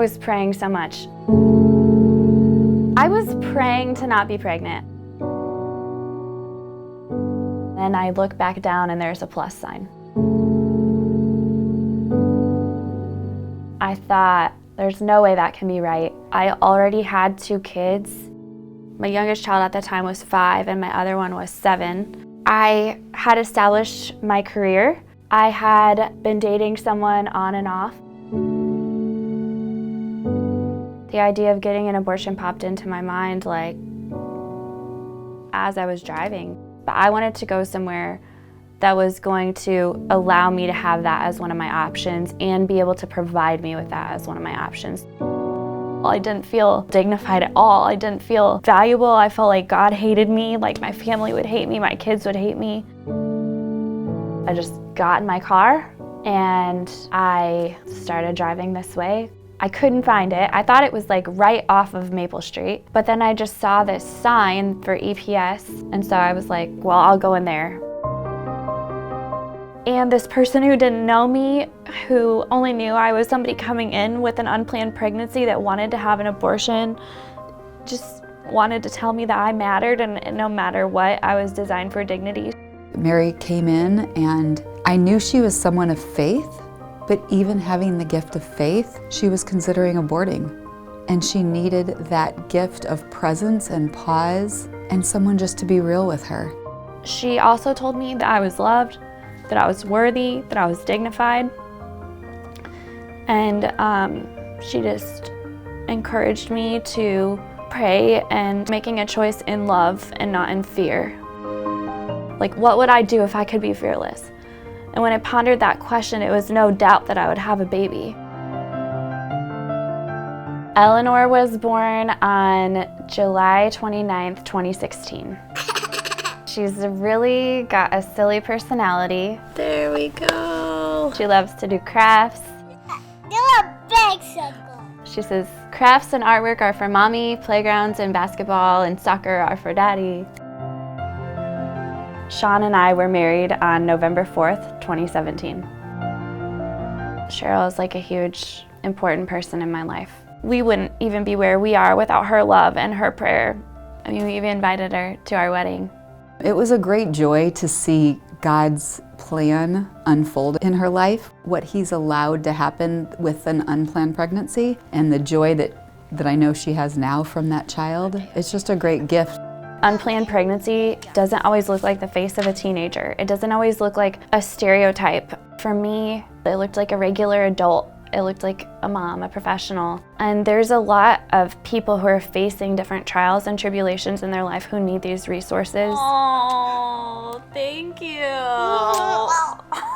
was praying so much. I was praying to not be pregnant. And I look back down and there's a plus sign. I thought, there's no way that can be right. I already had 2 kids. My youngest child at the time was 5 and my other one was 7. I had established my career. I had been dating someone on and off. The idea of getting an abortion popped into my mind like as I was driving. But I wanted to go somewhere that was going to allow me to have that as one of my options and be able to provide me with that as one of my options. I didn't feel dignified at all. I didn't feel valuable. I felt like God hated me, like my family would hate me, my kids would hate me. I just got in my car and I started driving this way. I couldn't find it. I thought it was like right off of Maple Street, but then I just saw this sign for EPS, and so I was like, well, I'll go in there. And this person who didn't know me, who only knew I was somebody coming in with an unplanned pregnancy that wanted to have an abortion, just wanted to tell me that I mattered and no matter what, I was designed for dignity. Mary came in and I knew she was someone of faith, but even having the gift of faith, she was considering aborting. And she needed that gift of presence and pause and someone just to be real with her. She also told me that I was loved, that I was worthy, that I was dignified. And she just encouraged me to pray and making a choice in love and not in fear. Like, what would I do if I could be fearless? And when I pondered that question, it was no doubt that I would have a baby. Eleanor was born on July 29th, 2016. She's really got a silly personality. There we go. She loves to do crafts. Do a big circle. She says crafts and artwork are for mommy, playgrounds and basketball and soccer are for daddy. Sean and I were married on November 4th, 2017. Cheryl is like a huge, important person in my life. We wouldn't even be where we are without her love and her prayer. I mean, we even invited her to our wedding. It was a great joy to see God's plan unfold in her life, what He's allowed to happen with an unplanned pregnancy, and the joy that I know she has now from that child. It's just a great gift. Unplanned pregnancy doesn't always look like the face of a teenager. It doesn't always look like a stereotype. For me, it looked like a regular adult. It looked like a mom, a professional. And there's a lot of people who are facing different trials and tribulations in their life who need these resources. Oh, thank you.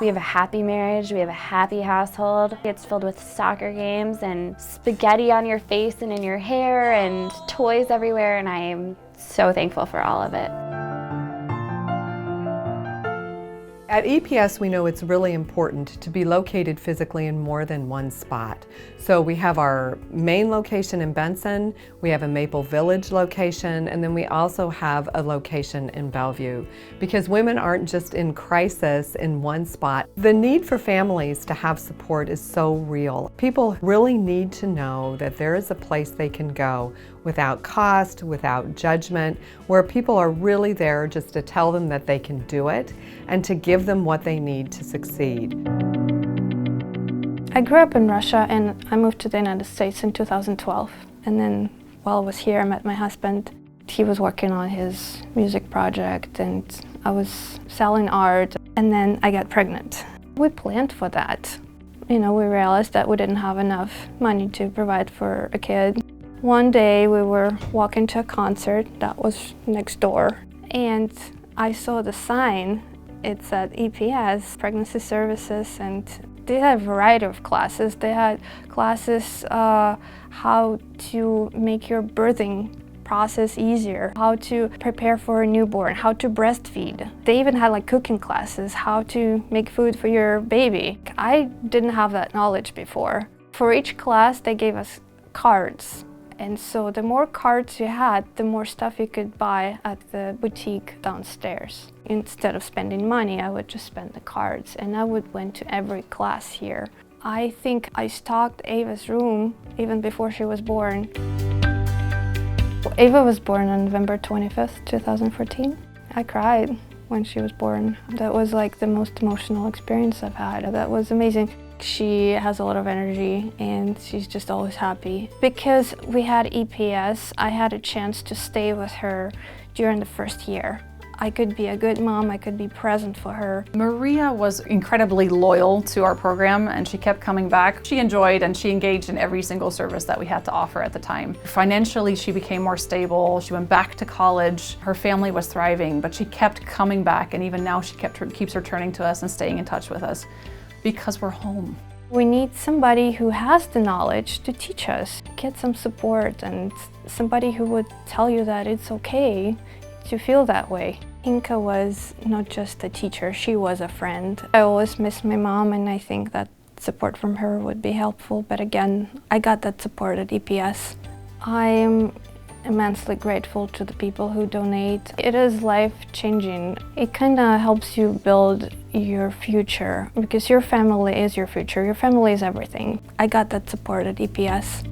We have a happy marriage, we have a happy household. It's filled with soccer games and spaghetti on your face and in your hair and toys everywhere, and I am so thankful for all of it. At EPS, we know it's really important to be located physically in more than one spot. So we have our main location in Benson, we have a Maple Village location, and then we also have a location in Bellevue. Because women aren't just in crisis in one spot. The need for families to have support is so real. People really need to know that there is a place they can go without cost, without judgment, where people are really there just to tell them that they can do it and to give them what they need to succeed. I grew up in Russia and I moved to the United States in 2012. And then while I was here, I met my husband. He was working on his music project and I was selling art. And then I got pregnant. We planned for that. You know, we realized that we didn't have enough money to provide for a kid. One day we were walking to a concert that was next door and I saw the sign. It said EPS, Pregnancy Services, and they had a variety of classes. They had classes how to make your birthing process easier, how to prepare for a newborn, how to breastfeed. They even had like cooking classes, how to make food for your baby. I didn't have that knowledge before. For each class, they gave us cards. And so the more cards you had, the more stuff you could buy at the boutique downstairs. Instead of spending money, I would just spend the cards. And I would went to every class here. I think I stalked Ava's room even before she was born. Ava was born on November 25th, 2014. I cried when she was born. That was like the most emotional experience I've had. That was amazing. She has a lot of energy and she's just always happy. Because we had EPS, I had a chance to stay with her during the first year. I could be a good mom, I could be present for her. Maria was incredibly loyal to our program and she kept coming back. She enjoyed and she engaged in every single service that we had to offer at the time. Financially, she became more stable. She went back to college. Her family was thriving, but she kept coming back, and even now she keeps returning to us and staying in touch with us because we're home. We need somebody who has the knowledge to teach us, get some support, and somebody who would tell you that it's okay to feel that way. Inka was not just a teacher, she was a friend. I always miss my mom, and I think that support from her would be helpful, but again, I got that support at EPS. I am immensely grateful to the people who donate. It is life-changing. It kind of helps you build your future because your family is your future. Your family is everything. I got that support at EPS.